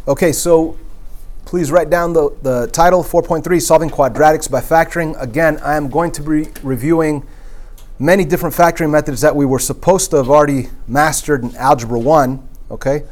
Okay, so please write down the title, 4.3, Solving Quadratics by Factoring. Again, I am going to be reviewing many different factoring methods that we were supposed to have already mastered in Algebra 1, okay?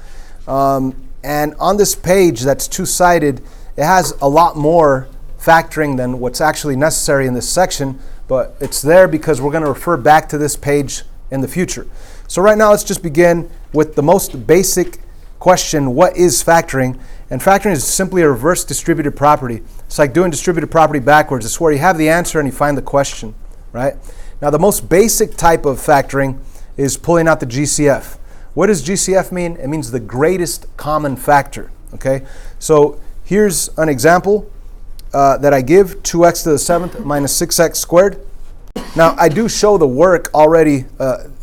And on this page that's two-sided, it has a lot more factoring than what's actually necessary in this section, but it's there because we're going to refer back to this page in the future. So right now, let's just begin with the most basic question: what is factoring? And factoring is simply a reverse distributive property. It's like doing distributive property backwards. It's where you have the answer and you find the question, right? Now, the most basic type of factoring is pulling out the GCF. What does GCF mean? It means the greatest common factor, okay? So here's an example that I give, 2x to the 7th minus 6x squared. Now, I do show the work already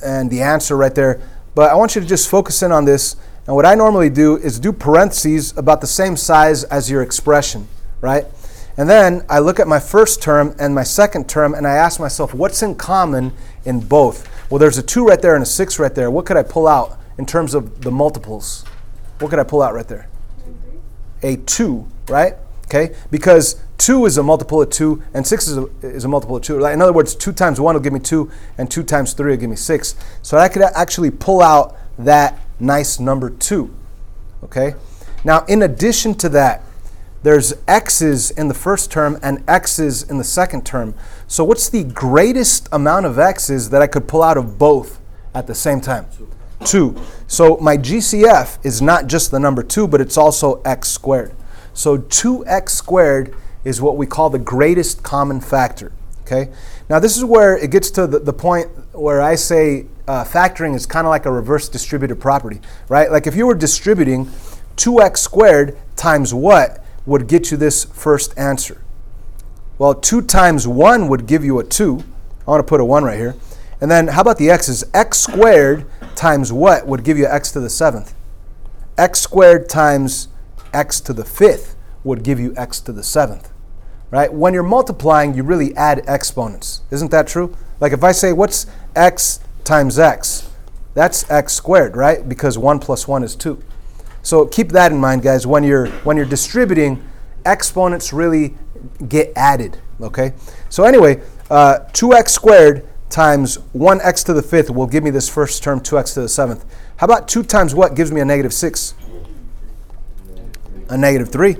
and the answer right there, but I want you to just focus in on this. And what I normally do is do parentheses about the same size as your expression, right? And then I look at my first term and my second term, and I ask myself, what's in common in both? Well, there's a 2 right there and a 6 right there. What could I pull out in terms of the multiples? What could I pull out right there? A 2, right? Okay, because 2 is a multiple of 2, and 6 is a multiple of 2. In other words, 2 times 1 will give me 2, and 2 times 3 will give me 6. So I could actually pull out that nice number 2, okay? Now, in addition to that, there's x's in the first term and x's in the second term. So what's the greatest amount of x's that I could pull out of both at the same time? 2. So my GCF is not just the number 2, but it's also x squared. So 2x squared is what we call the greatest common factor, okay? Now, this is where it gets to the point where I say factoring is kind of like a reverse distributive property, right? Like if you were distributing, 2x squared times what would get you this first answer? Well, 2 times 1 would give you a 2. I want to put a 1 right here. And then how about the x's? X squared times what would give you x to the 7th? X squared times x to the 5th would give you x to the 7th, right? When you're multiplying, you really add exponents. Isn't that true? Like if I say, what's x times x? That's x squared, right? Because 1 plus 1 is 2. So keep that in mind, guys. When you're distributing, exponents really get added, okay? So anyway, 2x squared times 1x to the 5th will give me this first term, 2x to the 7th. How about 2 times what gives me a negative 6? A negative 3,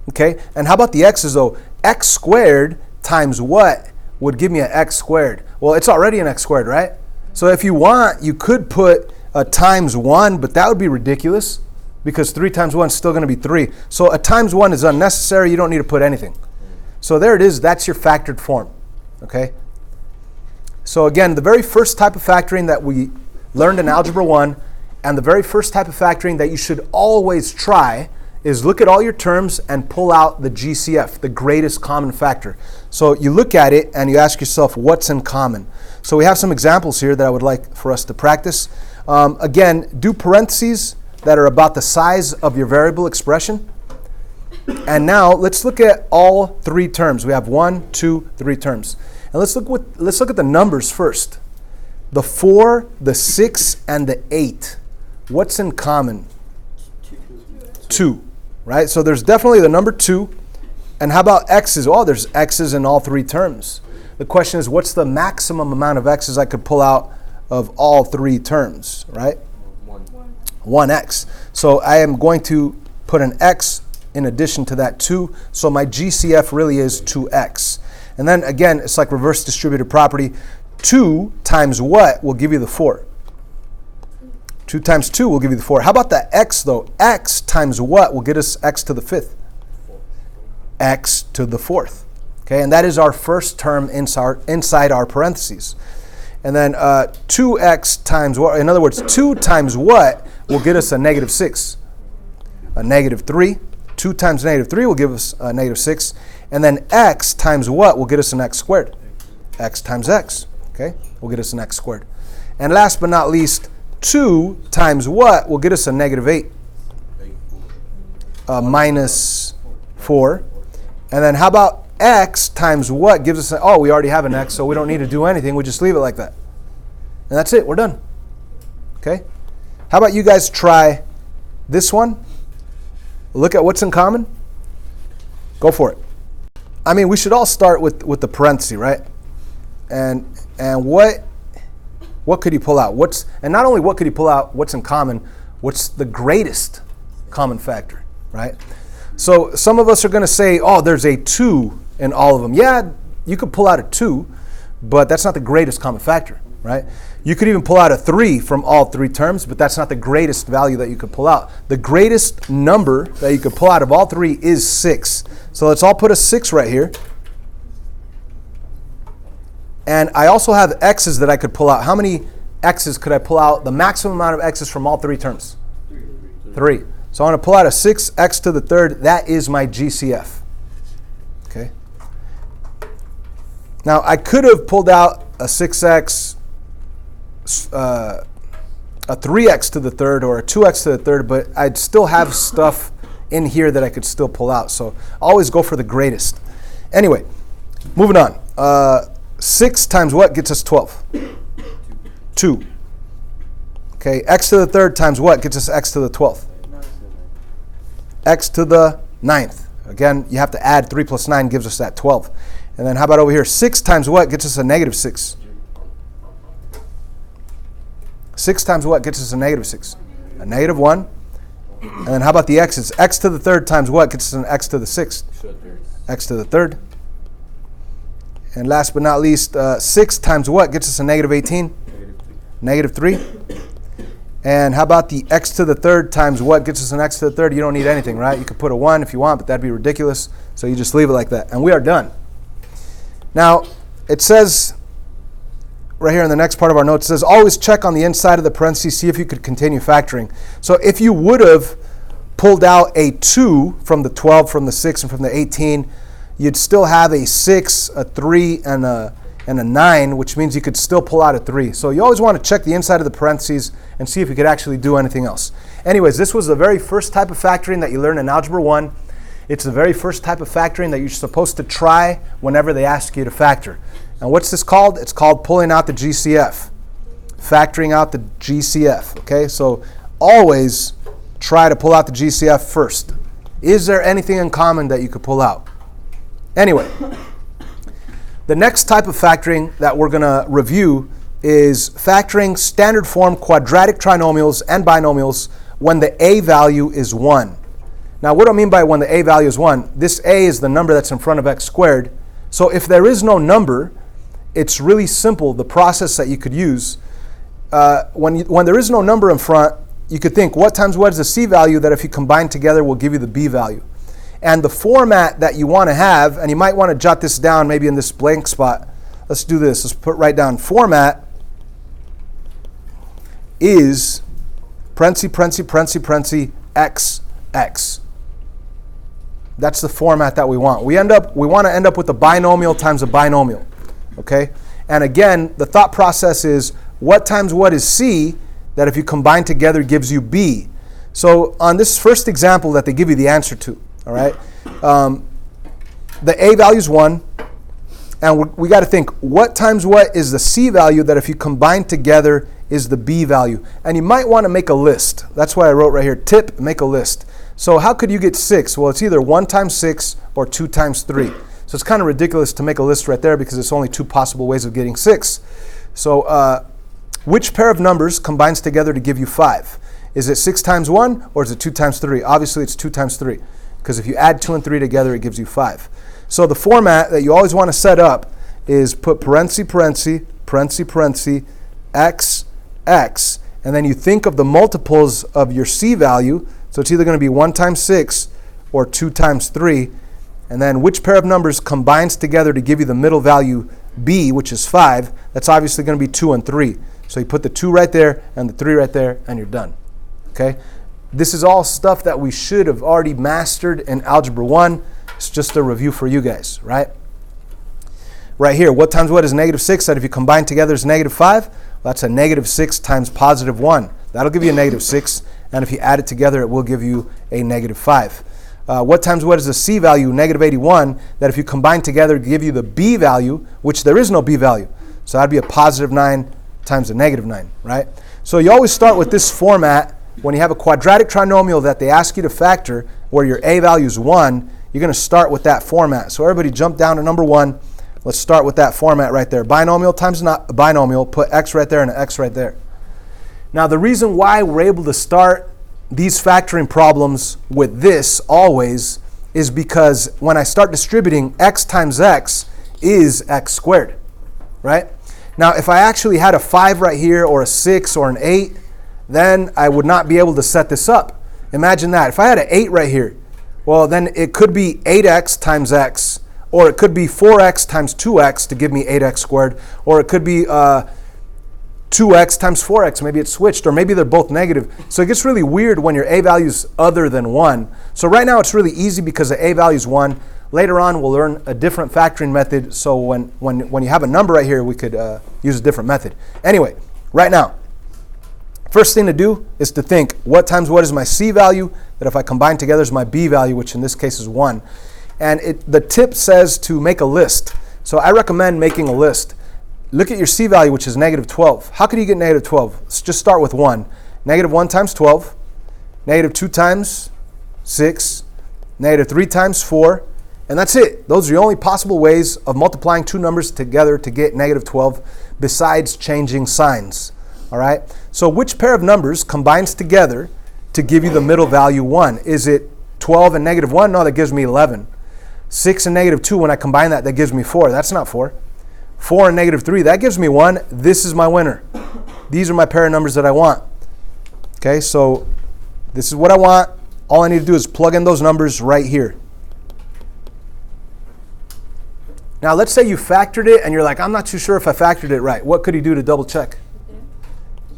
okay? And how about the x's, though? X squared times what would give me an x squared? Well, it's already an x squared, right? So if you want, you could put a times 1, but that would be ridiculous because 3 times 1 is still going to be 3. So a times 1 is unnecessary. You don't need to put anything. So there it is. That's your factored form, okay? So again, the very first type of factoring that we learned in Algebra 1 and the very first type of factoring that you should always try is look at all your terms and pull out the GCF, the greatest common factor. So you look at it and you ask yourself, what's in common? So we have some examples here that I would like for us to practice. Again, do parentheses that are about the size of your variable expression. And now let's look at all 3 terms. We have 1, 2, 3 terms. And let's look at the numbers first. The 4, the 6, and the 8. What's in common? 2. Right? So there's definitely the number 2. And how about x's? Well, there's x's in all 3 terms. The question is, what's the maximum amount of x's I could pull out of all 3 terms, right? 1x. So I am going to put an x in addition to that 2. So my GCF really is 2x. And then again, it's like reverse distributive property. 2 times what will give you the 4? 2 times 2 will give you the 4. How about the x, though? X times what will get us x to the 5th? X to the 4th. Okay, and that is our first term inside our parentheses. And then 2x times what? In other words, 2 times what will get us a negative 6? A negative 3. 2 times negative 3 will give us a negative 6. And then x times what will get us an x squared? X times x. Okay, will get us an x squared. And last but not least, 2 times what will get us a negative 8? Minus 4. And then how about x times what gives us, oh, we already have an x, so we don't need to do anything. We just leave it like that. And that's it. We're done. Okay? How about you guys try this one? look at what's in common. Go for it. I mean, we should all start with the parenthesis, right? And what could you pull out? And not only what could you pull out, what's in common, what's the greatest common factor, right? So some of us are going to say, oh, there's a 2 in all of them. Yeah, you could pull out a 2, but that's not the greatest common factor, right? You could even pull out a 3 from all 3 terms, but that's not the greatest value that you could pull out. The greatest number that you could pull out of all 3 is 6. So let's all put a 6 right here. And I also have x's that I could pull out. How many x's could I pull out? The maximum amount of x's from all 3 terms? 3. So I'm going to pull out a 6x to the third. That is my GCF. Okay. Now I could have pulled out a 6x, a 3x to the third, or a 2x to the third, but I'd still have stuff in here that I could still pull out. So always go for the greatest. Anyway, moving on. 6 times what gets us 12? 2. Okay, x to the third times what gets us x to the 12th? X to the 9th. Again, you have to add 3 plus 9 gives us that 12. And then how about over here? 6 times what gets us a negative 6? 6 times what gets us a negative 6? A negative 1. And then how about the x's? X to the third times what gets us an x to the 6th? X to the third. And last but not least, 6 times what gets us a negative 18? Negative 3. And how about the x to the third times what gets us an x to the third? You don't need anything, right? You could put a 1 if you want, but that'd be ridiculous. So you just leave it like that. And we are done. Now, it says right here in the next part of our notes, it says, always check on the inside of the parentheses, see if you could continue factoring. So if you would have pulled out a 2 from the 12, from the 6, and from the 18, you'd still have a 6, a 3, and a 9, which means you could still pull out a 3. So you always want to check the inside of the parentheses and see if you could actually do anything else. Anyways, this was the very first type of factoring that you learn in Algebra 1. It's the very first type of factoring that you're supposed to try whenever they ask you to factor. And what's this called? It's called pulling out the GCF. Factoring out the GCF. Okay, so always try to pull out the GCF first. Is there anything in common that you could pull out? Anyway, the next type of factoring that we're going to review is factoring standard form quadratic trinomials and binomials when the a value is 1. Now, what do I mean by when the a value is 1? This a is the number that's in front of x squared. So if there is no number, it's really simple, the process that you could use. When there is no number in front, you could think, what times what is the c value that if you combine together will give you the b value? And the format that you want to have, and you might want to jot this down maybe in this blank spot. Let's do this. Let's write down format is parenthesis, x, x. That's the format that we want. We want to end up with a binomial times a binomial. Okay? And again, the thought process is what times what is c that if you combine together gives you b. So on this first example that they give you the answer to, all right, the a value is 1, and we got to think what times what is the c value that if you combine together is the b value. And you might want to make a list. That's why I wrote right here, tip, make a list. So how could you get 6? Well, it's either 1 times 6 or 2 times 3. So it's kind of ridiculous to make a list right there because it's only 2 possible ways of getting 6. So which pair of numbers combines together to give you 5? Is it 6 times 1 or is it 2 times 3? Obviously, it's 2 times 3 because if you add 2 and 3 together, it gives you 5. So the format that you always want to set up is put parenthesis, x, x, and then you think of the multiples of your c value. So it's either going to be 1 times 6 or 2 times 3. And then which pair of numbers combines together to give you the middle value b, which is 5. That's obviously going to be 2 and 3. So you put the 2 right there and the 3 right there, and you're done. Okay? This is all stuff that we should have already mastered in Algebra 1. It's just a review for you guys, right? Right here, what times what is negative 6? That if you combine together is negative 5? Well, that's a negative 6 times positive 1. That'll give you a negative 6. And if you add it together, it will give you a negative 5. What times what is the c value? Negative 81. That if you combine together, give you the b value, which there is no b value. So that'd be a positive 9 times a negative 9, right? So you always start with this format when you have a quadratic trinomial that they ask you to factor, where your a value is 1, you're going to start with that format. So everybody jump down to number 1. Let's start with that format right there. Binomial times not binomial, put x right there and an x right there. Now the reason why we're able to start these factoring problems with this always is because when I start distributing, x times x is x squared, right? Now if I actually had a 5 right here or a 6 or an 8, then I would not be able to set this up. Imagine that. If I had an 8 right here, well then it could be 8x times x, or it could be 4x times 2x to give me 8x squared, or it could be 2x times 4x, maybe it's switched, or maybe they're both negative. So it gets really weird when your a value is other than 1. So right now it's really easy because the a value is 1. Later on we'll learn a different factoring method, so when you have a number right here, we could use a different method. Anyway, right now, first thing to do is to think, what times what is my c value, that if I combine together is my b value, which in this case is 1. And the tip says to make a list. So I recommend making a list. Look at your c value, which is negative 12. How could you get negative 12? Let's just start with 1. Negative 1 times 12. Negative 2 times 6. Negative 3 times 4. And that's it. Those are the only possible ways of multiplying two numbers together to get negative 12, besides changing signs. All right? So which pair of numbers combines together to give you the middle value 1? Is it 12 and negative 1? No, that gives me 11. 6 and negative 2, when I combine that gives me 4. That's not 4. 4 and negative 3, that gives me 1. This is my winner. These are my pair of numbers that I want. Okay, so this is what I want. All I need to do is plug in those numbers right here. Now let's say you factored it and you're like, I'm not too sure if I factored it right. What could you do to double check?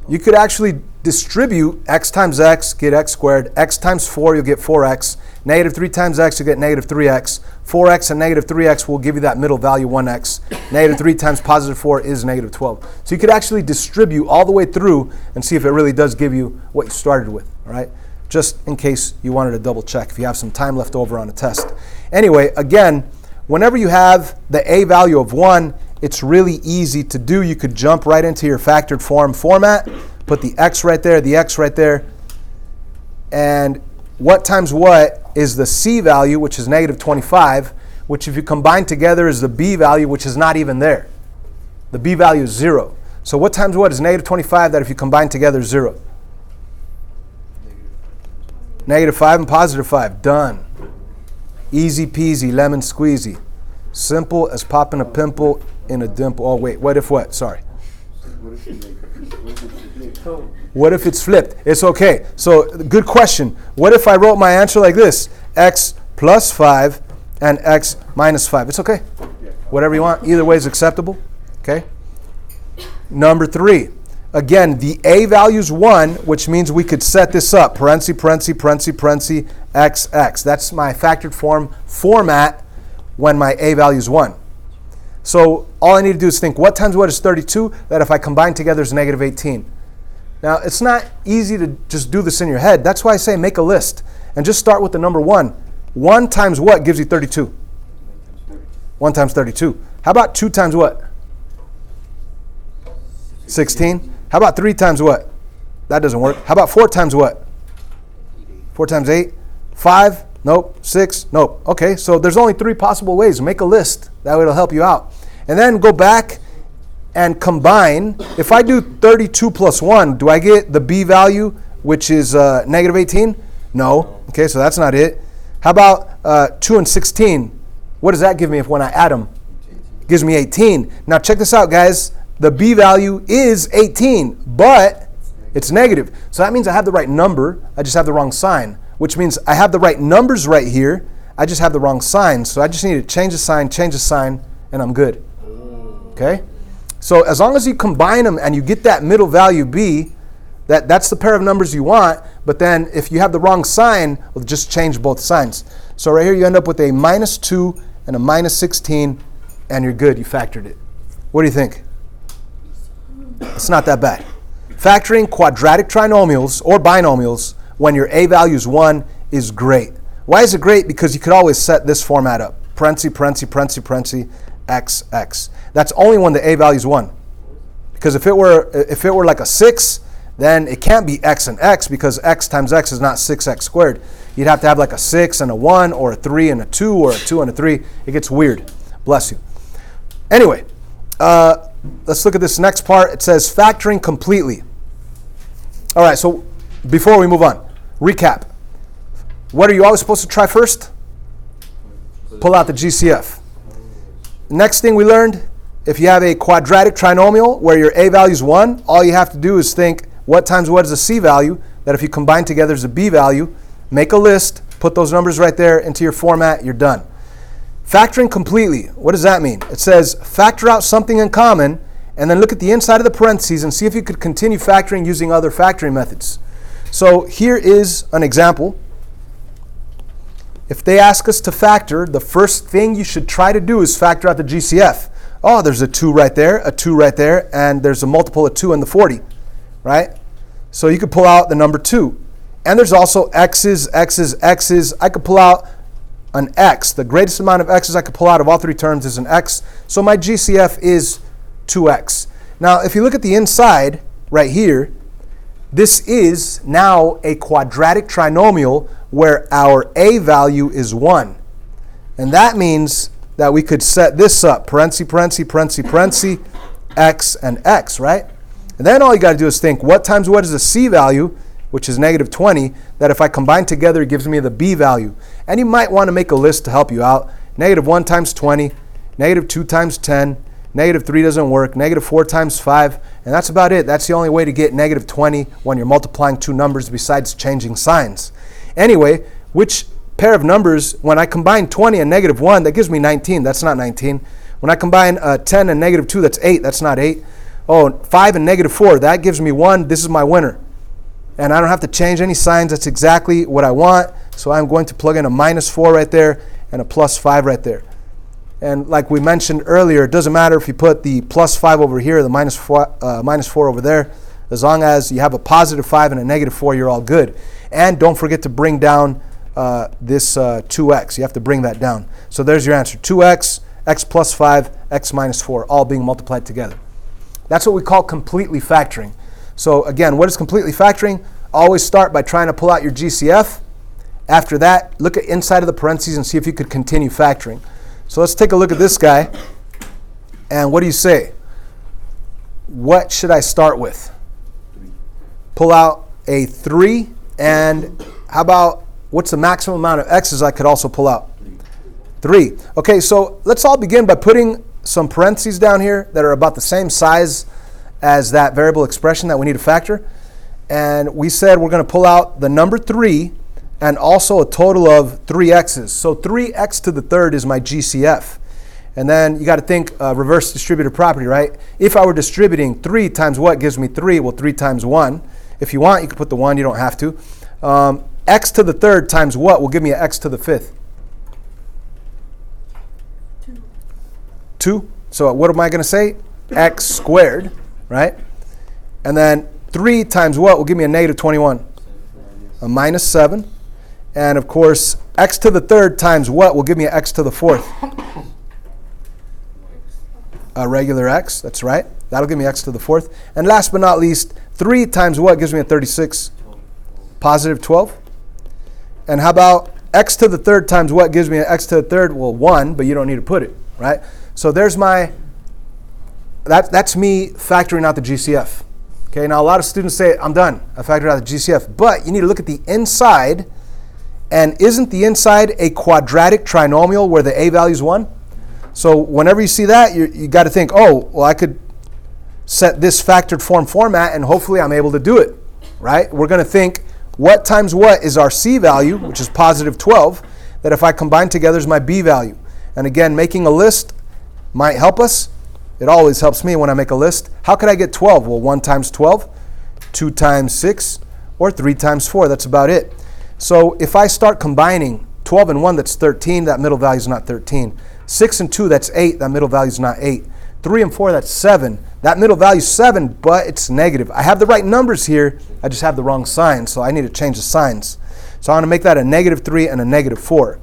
You could actually distribute x times x, get x squared. X times 4, you'll get 4x. Negative 3 times x, you get negative 3x. 4x and negative 3x will give you that middle value 1x. Negative 3 times positive 4 is negative 12. So you could actually distribute all the way through and see if it really does give you what you started with, all right? Just in case you wanted to double check if you have some time left over on a test. Anyway, again, whenever you have the a value of 1, it's really easy to do. You could jump right into your factored form format, put the x right there, the x right there, and what times what is the c value, which is negative 25, which if you combine together is the b value, which is not even there. The b value is 0. So what times what is negative 25 that if you combine together is 0? Negative 5 and positive 5. Done. Easy peasy, lemon squeezy. Simple as popping a pimple in a dimple. Oh, wait, what if what? Sorry. What if it's flipped? It's okay. So, good question. What if I wrote my answer like this? X plus 5 and x minus 5. It's okay. Whatever you want. Either way is acceptable. Okay? Number 3. Again, the a value is 1, which means we could set this up. Parenthesis, parenthesis, parenthesis, parenthesis, x, x. That's my factored form format when my a value is 1. So all I need to do is think, what times what is 32? That if I combine together is negative 18. Now, it's not easy to just do this in your head. That's why I say make a list. And just start with the number 1. 1 times what gives you 32? 1 times 32. How about 2 times what? 16. How about 3 times what? That doesn't work. How about 4 times what? 4 times 8. 5? Nope. 6? Nope. Okay, so there's only 3 possible ways. Make a list. That way it'll help you out. And then go back and combine. If I do 32 plus 1, do I get the b value, which is negative 18? No. Okay, so that's not it. How about 2 and 16? What does that give me if when I add them? It gives me 18. Now check this out, guys. The b value is 18, but it's negative. So that means I have the right number. I just have the wrong sign, which means I have the right numbers right here. I just have the wrong sign. So I just need to change the sign, and I'm good. Okay? So as long as you combine them and you get that middle value b, that's the pair of numbers you want. But then if you have the wrong sign, we'll just change both signs. So right here you end up with a minus 2 and a minus 16, and you're good. You factored it. What do you think? It's not that bad. Factoring quadratic trinomials or binomials when your a value is 1 is great. Why is it great? Because you could always set this format up. Parenthesis, parenthesis, parenthesis, parenthesis, x, x. That's only when the a value is 1. Because if it were like a 6, then it can't be x and x because x times x is not 6x squared. You'd have to have like a 6 and a 1 or a 3 and a 2 or a 2 and a 3. It gets weird. Bless you. Anyway, let's look at this next part. It says factoring completely. All right, so before we move on, recap. What are you always supposed to try first? Pull out the GCF. Next thing we learned, if you have a quadratic trinomial where your a value is 1, all you have to do is think what times what is a c value, that if you combine together is a b value, make a list, put those numbers right there into your format, you're done. Factoring completely, what does that mean? It says factor out something in common and then look at the inside of the parentheses and see if you could continue factoring using other factoring methods. So here is an example. If they ask us to factor, the first thing you should try to do is factor out the GCF. Oh, there's a 2 right there, a 2 right there, and there's a multiple of 2 in the 40, right? So you could pull out the number 2. And there's also x's, x's, x's. I could pull out an x. The greatest amount of x's I could pull out of all three terms is an x. So my GCF is 2x. Now, if you look at the inside right here, this is now a quadratic trinomial where our a value is 1. And that means that we could set this up, parenthesis, parenthesis, parenthesis, parenthesis, x and x, right? And then all you got to do is think, what times what is the c value, which is negative 20, that if I combine together, it gives me the b value. And you might want to make a list to help you out. Negative 1 times 20, negative 2 times 10, negative 3 doesn't work, negative 4 times 5, and that's about it. That's the only way to get negative 20 when you're multiplying two numbers besides changing signs. Anyway, which pair of numbers, when I combine 20 and negative 1, that gives me 19. That's not 19. When I combine 10 and negative 2, that's 8. That's not 8. Oh, 5 and negative 4, that gives me 1. This is my winner. And I don't have to change any signs. That's exactly what I want. So I'm going to plug in a minus 4 right there and a plus 5 right there. And like we mentioned earlier, it doesn't matter if you put the plus 5 over here, the minus 4 over there. As long as you have a positive 5 and a negative 4, you're all good. And don't forget to bring down this 2x. You have to bring that down. So there's your answer. 2x, x plus 5, x minus 4, all being multiplied together. That's what we call completely factoring. So again, what is completely factoring? Always start by trying to pull out your GCF. After that, look at inside of the parentheses and see if you could continue factoring. So let's take a look at this guy. And what do you say? What should I start with? Pull out a 3. And how about, what's the maximum amount of x's I could also pull out? 3. Okay, so let's all begin by putting some parentheses down here that are about the same size as that variable expression that we need to factor. And we said we're going to pull out the number 3 and also a total of 3 x's. So 3x to the third is my GCF. And then you got to think reverse distributive property, right? If I were distributing 3 times what gives me 3? Well, 3 times 1. If you want, you can put the 1. You don't have to. X to the third times what will give me an x to the fifth? 2. So what am I going to say? X squared, right? And then 3 times what will give me a negative 21? A minus 7. And of course, x to the third times what will give me an x to the fourth? A regular x, that's right. That'll give me x to the fourth. And last but not least, 3 times what gives me a 36? Positive 12. And how about x to the third times what gives me an x to the third? Well, 1, but you don't need to put it, right? So there's my, that's me factoring out the GCF. Okay, now a lot of students say, I'm done. I factored out the GCF. But you need to look at the inside. And isn't the inside a quadratic trinomial where the a value is 1? So whenever you see that, you got to think, oh, well, I could set this factored form format, and hopefully I'm able to do it, right? We're going to think, what times what is our c value, which is positive 12, that if I combine together is my b value. And again, making a list might help us. It always helps me when I make a list. How could I get 12? Well, 1 times 12, 2 times 6, or 3 times 4. That's about it. So if I start combining 12 and 1, that's 13. That middle value is not 13. 6 and 2, that's 8. That middle value is not 8. 3 and 4, that's 7. That middle value is 7, but it's negative. I have the right numbers here. I just have the wrong signs, so I need to change the signs. So I'm going to make that a negative 3 and a negative 4.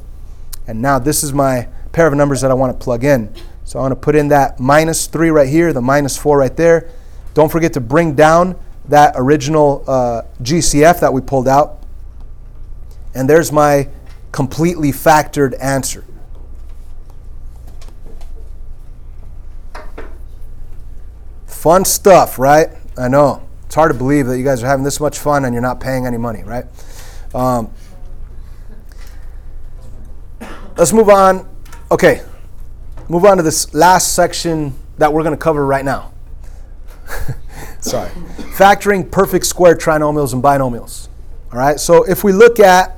And now this is my pair of numbers that I want to plug in. So I want to put in that minus 3 right here, the minus 4 right there. Don't forget to bring down that original GCF that we pulled out. And there's my completely factored answer. Fun stuff, right? I know. It's hard to believe that you guys are having this much fun and you're not paying any money, right? Let's move on. Okay. Move on to this last section that we're going to cover right now. Sorry. Factoring perfect square trinomials and binomials. All right. So if we look at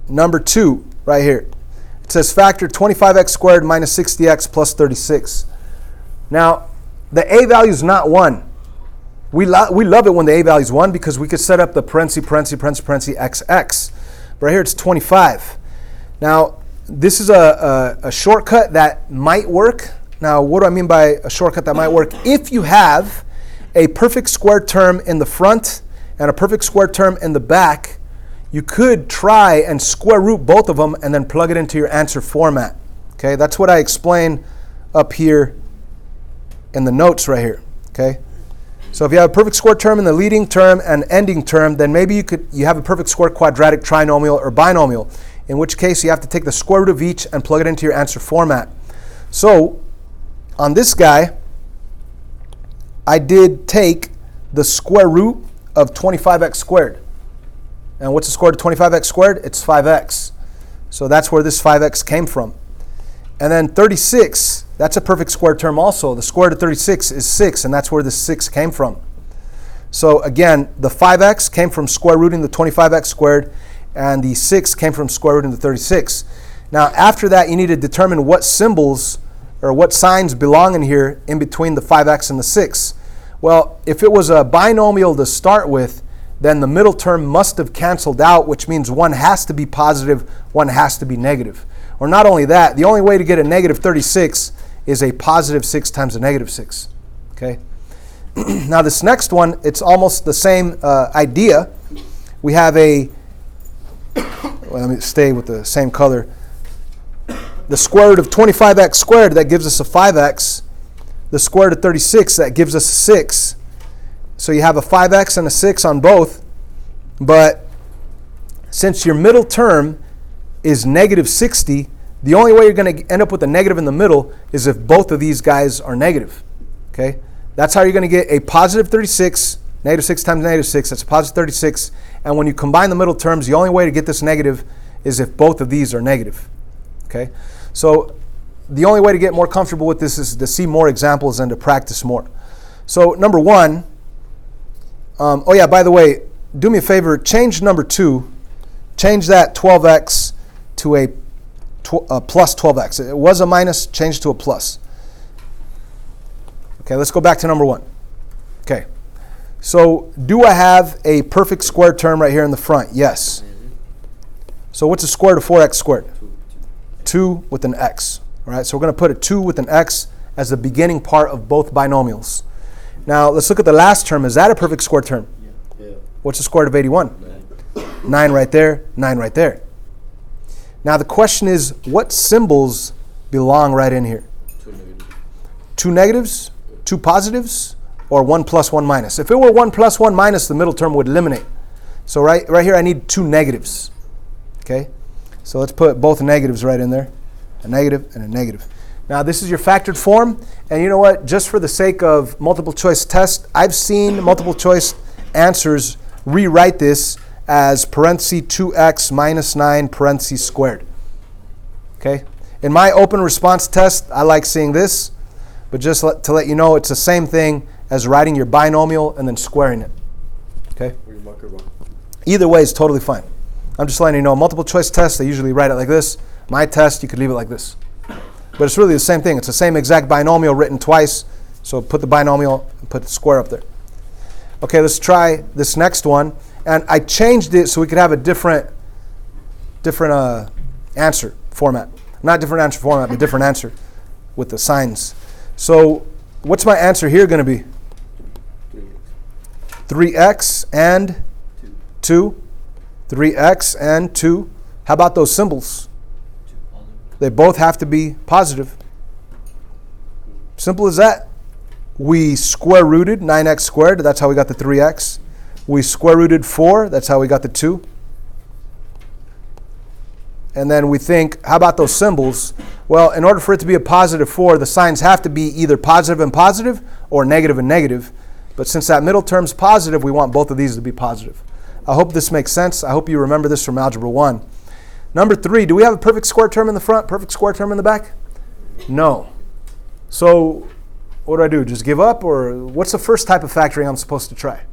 number 2 right here, it says factor 25x squared minus 60x plus 36. Now, the a value is not 1. We love it when the a value is 1 because we could set up the parenthesis, xx. But right here it's 25. Now, this is a shortcut that might work. Now, what do I mean by a shortcut that might work? If you have a perfect square term in the front and a perfect square term in the back, you could try and square root both of them and then plug it into your answer format. Okay, that's what I explain up here in the notes right here. Okay, so if you have a perfect square term in the leading term and ending term, then maybe you have a perfect square quadratic trinomial or binomial, in which case you have to take the square root of each and plug it into your answer format. So on this guy, I did take the square root of 25x squared. And what's the square root of 25x squared? It's 5x. So that's where this 5x came from. And then 36, that's a perfect square term also. The square root of 36 is 6, and that's where the 6 came from. So again, the 5x came from square rooting the 25x squared, and the 6 came from square rooting the 36. Now, after that, you need to determine what symbols or what signs belong in here in between the 5x and the 6. Well, if it was a binomial to start with, then the middle term must have canceled out, which means one has to be positive, one has to be negative. Or not only that, the only way to get a negative 36 is a positive 6 times a negative 6. Okay. Now this next one, it's almost the same idea. We have a, well, let me stay with the same color. The square root of 25x squared, that gives us a 5x. The square root of 36, that gives us a 6. So you have a 5x and a 6 on both. But since your middle term is negative 60, the only way you're going to end up with a negative in the middle is if both of these guys are negative. Okay? That's how you're going to get a positive 36, negative 6 times negative 6, that's a positive 36. And when you combine the middle terms, the only way to get this negative is if both of these are negative. Okay? So the only way to get more comfortable with this is to see more examples and to practice more. So number 1, oh yeah, by the way, do me a favor, change number 2, change that 12x to a plus 12x. It was a minus, change to a plus. Okay, let's go back to number 1. Okay, so do I have a perfect square term right here in the front? Yes. So what's the square root of 4x squared? 2 with an x. All right, so we're going to put a 2 with an x as the beginning part of both binomials. Now, let's look at the last term. Is that a perfect square term? Yeah. What's the square root of 81? 9 right there, 9 right there. Now, the question is, what symbols belong right in here? 2 negatives, 2 positives, or 1 plus 1 minus? If it were 1 plus 1 minus, the middle term would eliminate. So right here, I need 2 negatives. Okay? So let's put both negatives right in there. A negative and a negative. Now, this is your factored form. And you know what? Just for the sake of multiple choice test, I've seen multiple choice answers rewrite this as parenthesis 2x minus 9 parenthesis squared. Okay? In my open response test, I like seeing this. But just to let you know, it's the same thing as writing your binomial and then squaring it. Okay? Either way is totally fine. I'm just letting you know, multiple choice tests, they usually write it like this. My test, you could leave it like this. But it's really the same thing. It's the same exact binomial written twice. So put the binomial and put the square up there. Okay, let's try this next one. And I changed it so we could have a different answer format. Not different answer format, but different answer with the signs. So what's my answer here going to be? 3x and 2. 3x and 2. How about those symbols? They both have to be positive. Simple as that. We square rooted 9x squared. That's how we got the 3x. We square rooted 4. That's how we got the 2. And then we think, how about those symbols? Well, in order for it to be a positive 4, the signs have to be either positive and positive or negative and negative. But since that middle term's positive, we want both of these to be positive. I hope this makes sense. I hope you remember this from Algebra 1. Number 3, do we have a perfect square term in the front, perfect square term in the back? No. So what do? Just give up? Or what's the first type of factoring I'm supposed to try?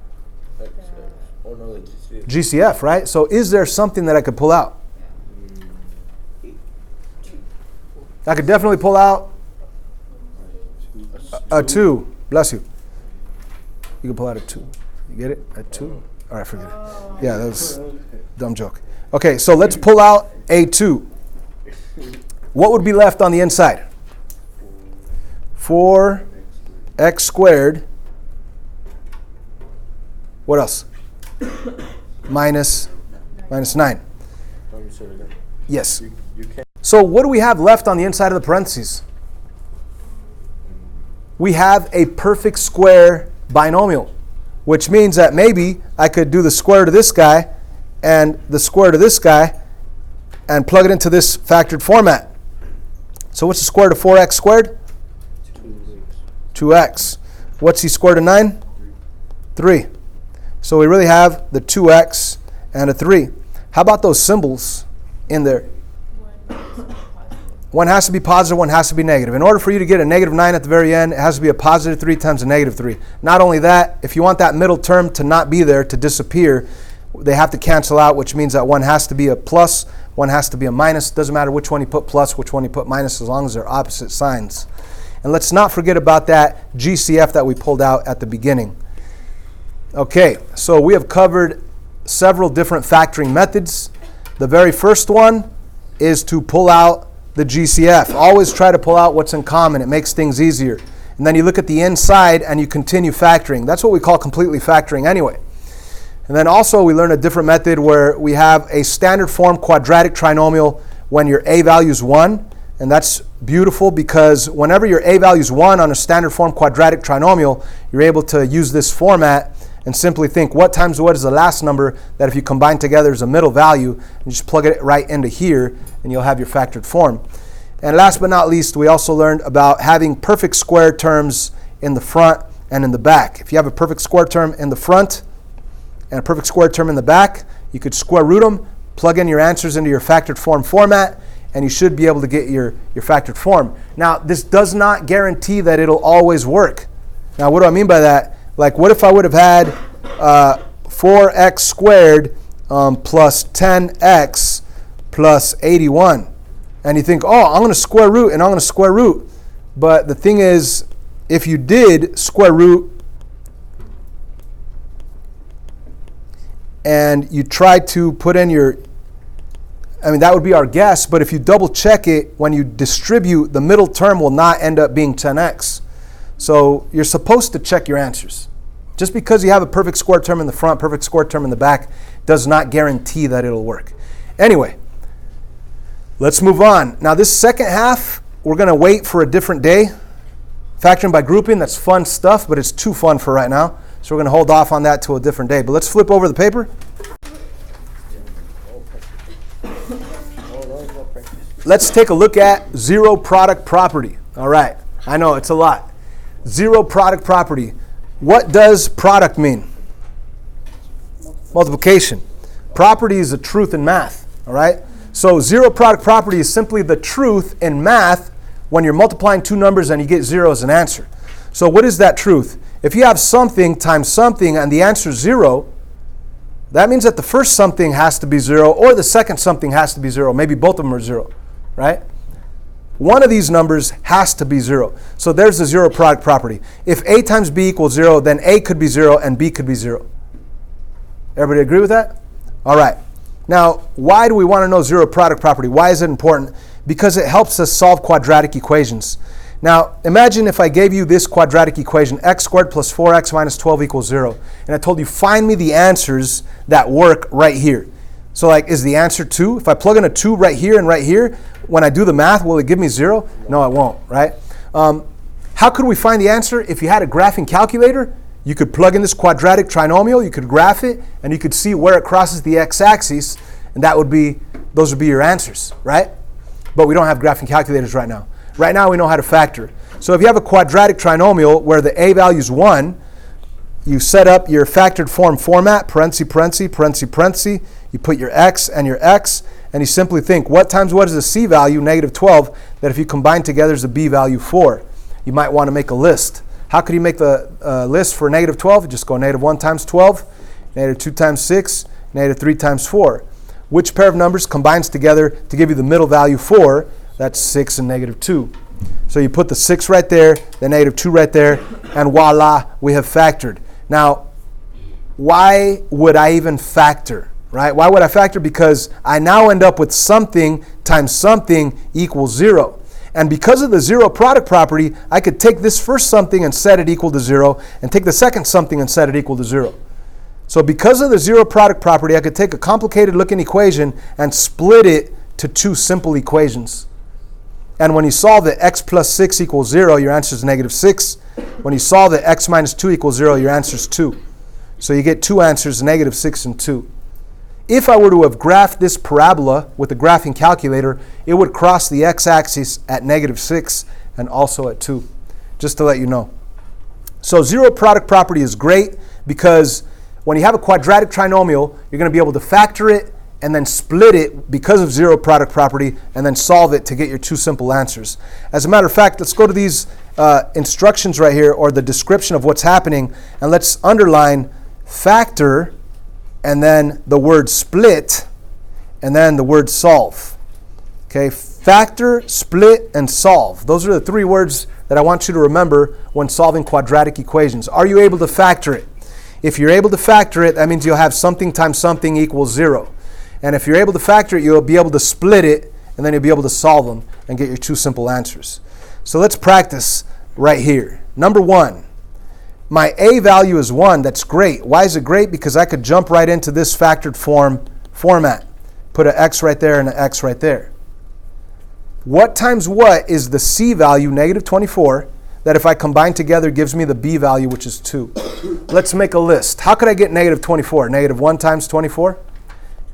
GCF, right? So is there something that I could pull out? I could definitely pull out a 2. Bless you. You can pull out a 2. You get it? A 2? All right, forget it. Yeah, that was a dumb joke. Okay, so let's pull out a 2. What would be left on the inside? 4x squared. What else? minus 9. Yes. So what do we have left on the inside of the parentheses? We have a perfect square binomial, which means that maybe I could do the square root of this guy and the square root of this guy and plug it into this factored format. So what's the square root of 4x squared? 2x. What's the square root of 9? 3. So we really have the 2x and a 3. How about those symbols in there? One has to be positive, one has to be negative. In order for you to get a negative 9 at the very end, it has to be a positive 3 times a negative 3. Not only that, if you want that middle term to not be there, to disappear, they have to cancel out, which means that one has to be a plus, one has to be a minus. Doesn't matter which one you put plus, which one you put minus, as long as they're opposite signs. And let's not forget about that GCF that we pulled out at the beginning. Okay, so we have covered several different factoring methods. The very first one is to pull out the GCF. Always try to pull out what's in common. It makes things easier. And then you look at the inside and you continue factoring. That's what we call completely factoring anyway. And then also we learn a different method where we have a standard form quadratic trinomial when your a value is 1. And that's beautiful because whenever your a value is 1 on a standard form quadratic trinomial, you're able to use this format and simply think what times what is the last number that if you combine together is a middle value, and just plug it right into here and you'll have your factored form. And last but not least, we also learned about having perfect square terms in the front and in the back. If you have a perfect square term in the front and a perfect square term in the back, you could square root them, plug in your answers into your factored form format, and you should be able to get your factored form. Now, this does not guarantee that it'll always work. Now, what do I mean by that? Like, what if I would have had 4x squared plus 10x plus 81? And you think, oh, I'm going to square root and I'm going to square root. But the thing is, if you did square root and you tried to put in that would be our guess, but if you double check it, when you distribute, the middle term will not end up being 10x. So you're supposed to check your answers. Just because you have a perfect square term in the front, perfect square term in the back, does not guarantee that it'll work. Anyway, let's move on. Now this second half, we're going to wait for a different day. Factoring by grouping, that's fun stuff, but it's too fun for right now. So we're going to hold off on that till a different day. But let's flip over the paper. Let's take a look at zero product property. All right, I know it's a lot. Zero product property. What does product mean? Multiplication. Property is a truth in math. All right. So zero product property is simply the truth in math when you're multiplying two numbers and you get 0 as an answer. So what is that truth? If you have something times something and the answer is 0, that means that the first something has to be 0 or the second something has to be 0. Maybe both of them are 0, right? One of these numbers has to be 0. So there's the zero product property. If A times B equals 0, then A could be 0 and B could be 0. Everybody agree with that? All right. Now, why do we want to know zero product property? Why is it important? Because it helps us solve quadratic equations. Now, imagine if I gave you this quadratic equation, x squared plus 4x minus 12 equals 0. And I told you, find me the answers that work right here. So like, is the answer 2? If I plug in a 2 right here and right here, when I do the math, will it give me 0? No, it won't, right? How could we find the answer? If you had a graphing calculator, you could plug in this quadratic trinomial, you could graph it, and you could see where it crosses the x-axis, and those would be your answers, right? But we don't have graphing calculators right now. Right now we know how to factor. So if you have a quadratic trinomial where the a value is 1, you set up your factored form format, parenthesis, parenthesis, parenthesis, parenthesis. You put your x and your x, and you simply think, what times what is the c value, negative 12, that if you combine together is the b value 4. You might want to make a list. How could you make the list for negative 12? You just go negative 1 times 12, negative 2 times 6, negative 3 times 4. Which pair of numbers combines together to give you the middle value 4? That's 6 and negative 2. So you put the 6 right there, the negative 2 right there, and voila, we have factored. Now, why would I even factor, right? Why would I factor? Because I now end up with something times something equals 0. And because of the zero product property, I could take this first something and set it equal to 0, and take the second something and set it equal to 0. So because of the zero product property, I could take a complicated looking equation and split it to two simple equations. And when you solve the x plus 6 equals 0, your answer is negative 6. When you solve the x minus 2 equals 0, your answer is 2. So you get two answers, negative 6 and 2. If I were to have graphed this parabola with a graphing calculator, it would cross the x-axis at negative 6 and also at 2, just to let you know. So zero product property is great because when you have a quadratic trinomial, you're going to be able to factor it and then split it because of zero product property and then solve it to get your two simple answers. As a matter of fact, let's go to these instructions right here, or the description of what's happening, and let's underline factor and then the word split and then the word solve. Okay, factor, split, and solve. Those are the three words that I want you to remember when solving quadratic equations. Are you able to factor it? If you're able to factor it, that means you'll have something times something equals 0. And if you're able to factor it, you'll be able to split it, and then you'll be able to solve them and get your two simple answers. So let's practice right here. Number 1, my a value is 1. That's great. Why is it great? Because I could jump right into this factored format. Put an x right there and an x right there. What times what is the c value, negative 24, that if I combine together gives me the b value, which is 2. Let's make a list. How could I get negative 24? Negative 1 times 24,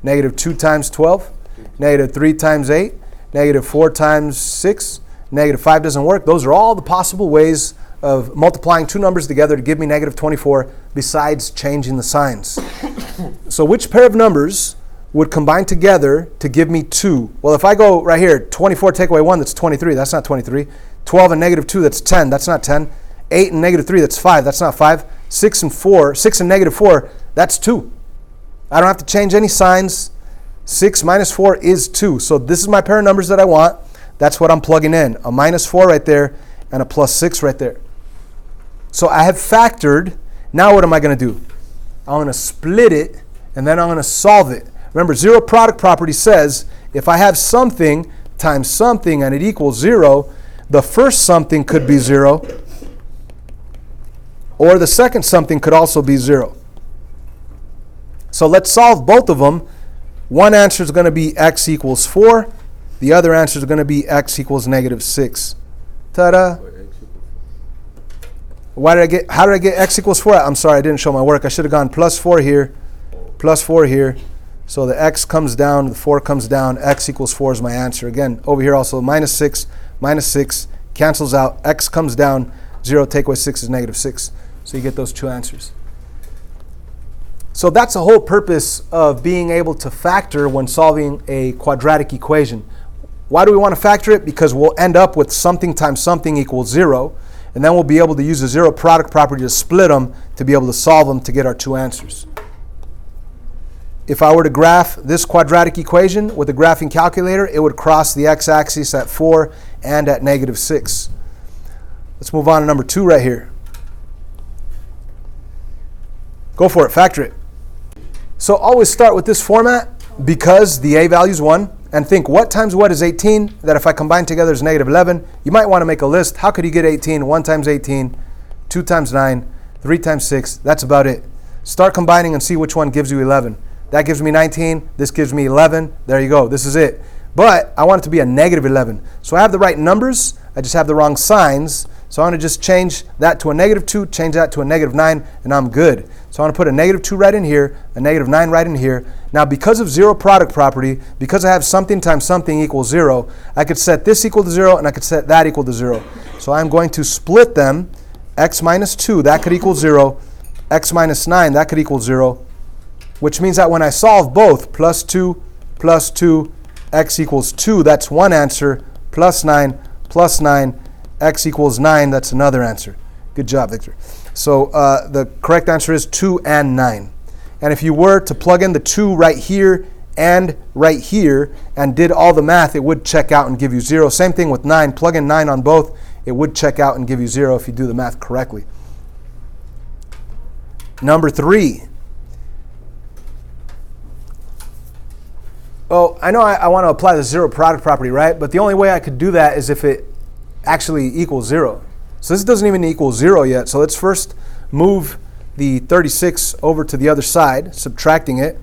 negative 2 times 12, negative 3 times 8, negative 4 times 6, negative 5 doesn't work. Those are all the possible ways of multiplying two numbers together to give me negative 24 besides changing the signs. So which pair of numbers would combine together to give me 2? Well, if I go right here, 24 take away 1, that's 23. That's not 23. 12 and negative 2, that's 10. That's not 10. 8 and negative 3, that's 5. That's not 5. 6 and negative 4, that's 2. I don't have to change any signs. 6 minus 4 is 2. So this is my pair of numbers that I want. That's what I'm plugging in. A minus 4 right there and a plus 6 right there. So I have factored. Now what am I going to do? I'm going to split it, and then I'm going to solve it. Remember, zero product property says if I have something times something and it equals 0, the first something could be 0, or the second something could also be 0. So let's solve both of them. One answer is going to be x equals 4. The other answer is going to be x equals negative 6. Ta-da! How did I get x equals 4? I'm sorry, I didn't show my work. I should have gone plus 4 here, plus 4 here. So the x comes down, the 4 comes down, x equals 4 is my answer. Again, over here also minus 6, cancels out, x comes down, 0 take away 6 is negative 6. So you get those two answers. So that's the whole purpose of being able to factor when solving a quadratic equation. Why do we want to factor it? Because we'll end up with something times something equals 0. And then we'll be able to use the zero product property to split them to be able to solve them to get our two answers. If I were to graph this quadratic equation with a graphing calculator, it would cross the x-axis at 4 and at negative 6. Let's move on to number 2 right here. Go for it, factor it. So always start with this format because the a value is 1. And think, what times what is 18? That if I combine together is negative 11. You might want to make a list. How could you get 18? 1 times 18, 2 times 9, 3 times 6. That's about it. Start combining and see which one gives you 11. That gives me 19. This gives me 11. There you go. This is it. But I want it to be a negative 11. So I have the right numbers. I just have the wrong signs. So I'm going to just change that to a -2, change that to a -9, and I'm good. So I'm going to put a -2 right in here, a -9 right in here. Now because of zero product property, because I have something times something equals 0, I could set this equal to 0 and I could set that equal to 0. So I'm going to split them. X minus 2, that could equal 0. X minus 9, that could equal 0. Which means that when I solve both, plus 2, x equals 2, that's one answer, plus 9, x equals 9, that's another answer. Good job, Victor. So the correct answer is 2 and 9. And if you were to plug in the 2 right here and right here and did all the math, it would check out and give you 0. Same thing with 9. Plug in 9 on both. It would check out and give you 0 if you do the math correctly. Number 3. Well, I know I want to apply the zero product property, right? But the only way I could do that is if it actually equals 0. So this doesn't even equal 0 yet. So let's first move the 36 over to the other side, subtracting it.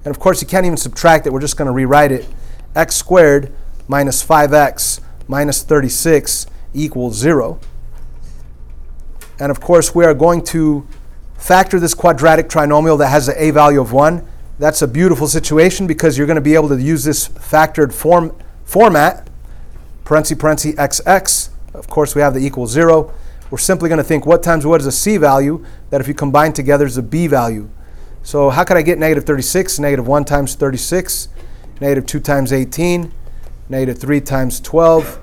And of course, you can't even subtract it. We're just going to rewrite it. X squared minus 5x minus 36 equals 0. And of course, we are going to factor this quadratic trinomial that has an a value of 1. That's a beautiful situation because you're going to be able to use this factored format, parentheses, xx. Of course, we have the equal 0. We're simply going to think what times what is a c value that if you combine together is a b value. So how could I get negative 36? Negative 1 times 36, negative 2 times 18, negative 3 times 12,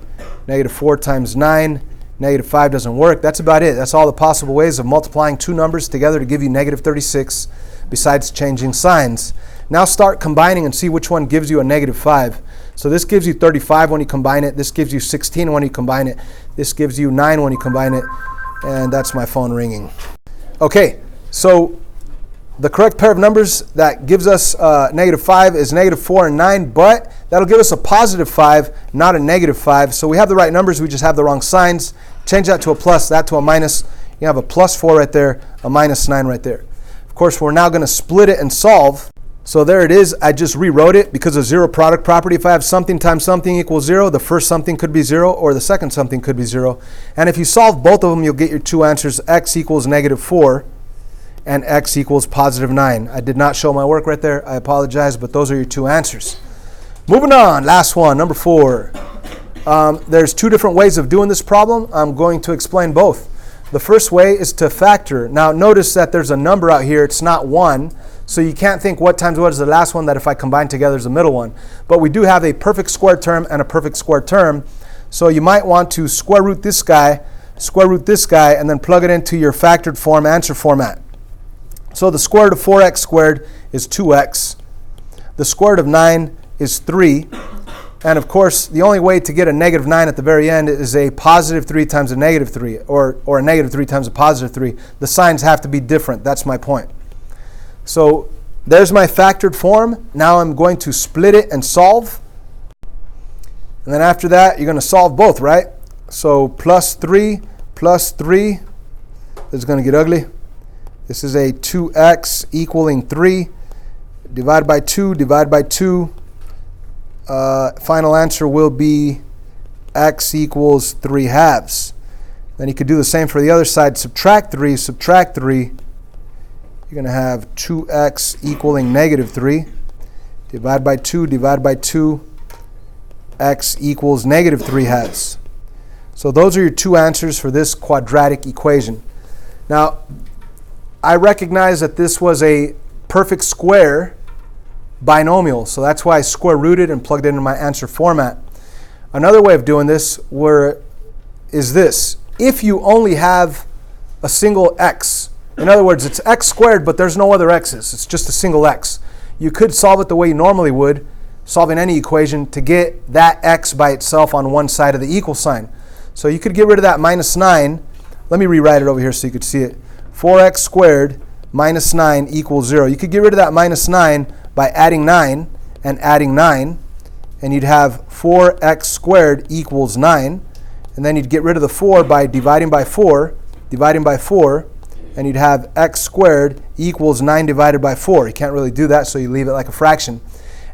negative 4 times 9, negative 5 doesn't work. That's about it. That's all the possible ways of multiplying two numbers together to give you negative 36 besides changing signs. Now start combining and see which one gives you a negative 5. So this gives you 35 when you combine it. This gives you 16 when you combine it. This gives you 9 when you combine it. And that's my phone ringing. Okay, so the correct pair of numbers that gives us negative 5 is negative 4 and 9, but that'll give us a positive 5, not a negative 5. So we have the right numbers, we just have the wrong signs. Change that to a plus, that to a minus. You have a plus 4 right there, a minus 9 right there. Of course, we're now going to split it and solve. So there it is. I just rewrote it because of zero product property. If I have something times something equals 0, the first something could be 0 or the second something could be 0. And if you solve both of them, you'll get your two answers. X equals negative 4 and x equals positive 9. I did not show my work right there. I apologize, but those are your two answers. Moving on, last one, number 4. There's two different ways of doing this problem. I'm going to explain both. The first way is to factor. Now notice that there's a number out here. It's not 1. So you can't think what times what is the last one that if I combine together is the middle one. But we do have a perfect square term and a perfect square term. So you might want to square root this guy, and then plug it into your factored form answer format. So the square root of 4x squared is 2x. The square root of 9 is 3. And of course, the only way to get a negative 9 at the very end is a positive 3 times a negative 3, or a negative 3 times a positive 3. The signs have to be different. That's my point. So there's my factored form. Now I'm going to split it and solve. And then after that, you're going to solve both, right? So plus 3 this is going to get ugly. This is a 2x equaling 3. Divide by 2, divide by 2. Final answer will be x equals 3 halves. Then you could do the same for the other side. Subtract 3. You're going to have 2x equaling negative 3. Divide by 2, x equals negative 3 halves. So those are your two answers for this quadratic equation. Now, I recognize that this was a perfect square binomial, so that's why I square rooted and plugged it into my answer format. Another way of doing this is this. If you only have a single x, in other words, it's x squared, but there's no other x's. It's just a single x. You could solve it the way you normally would, solving any equation, to get that x by itself on one side of the equal sign. So you could get rid of that minus 9. Let me rewrite it over here so you could see it. 4x squared minus 9 equals 0. You could get rid of that minus 9 by adding 9 and adding 9. And you'd have 4x squared equals 9. And then you'd get rid of the 4 by dividing by 4. And you'd have x squared equals 9 divided by 4. You can't really do that, so you leave it like a fraction.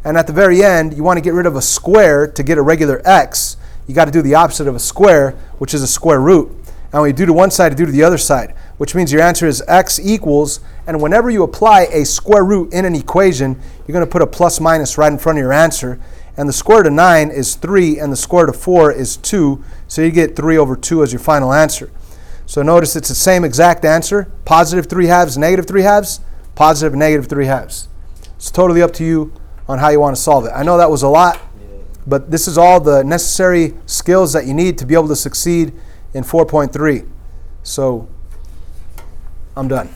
And at the very end, you want to get rid of a square to get a regular x. You got to do the opposite of a square, which is a square root. And when you do to one side, you do to the other side, which means your answer is x equals, and whenever you apply a square root in an equation, you're going to put a plus minus right in front of your answer. And the square root of 9 is 3, and the square root of 4 is 2, so you get 3 over 2 as your final answer. So notice it's the same exact answer, positive 3 halves, negative 3 halves, positive and negative 3 halves. It's totally up to you on how you want to solve it. I know that was a lot, but this is all the necessary skills that you need to be able to succeed in 4.3. So I'm done.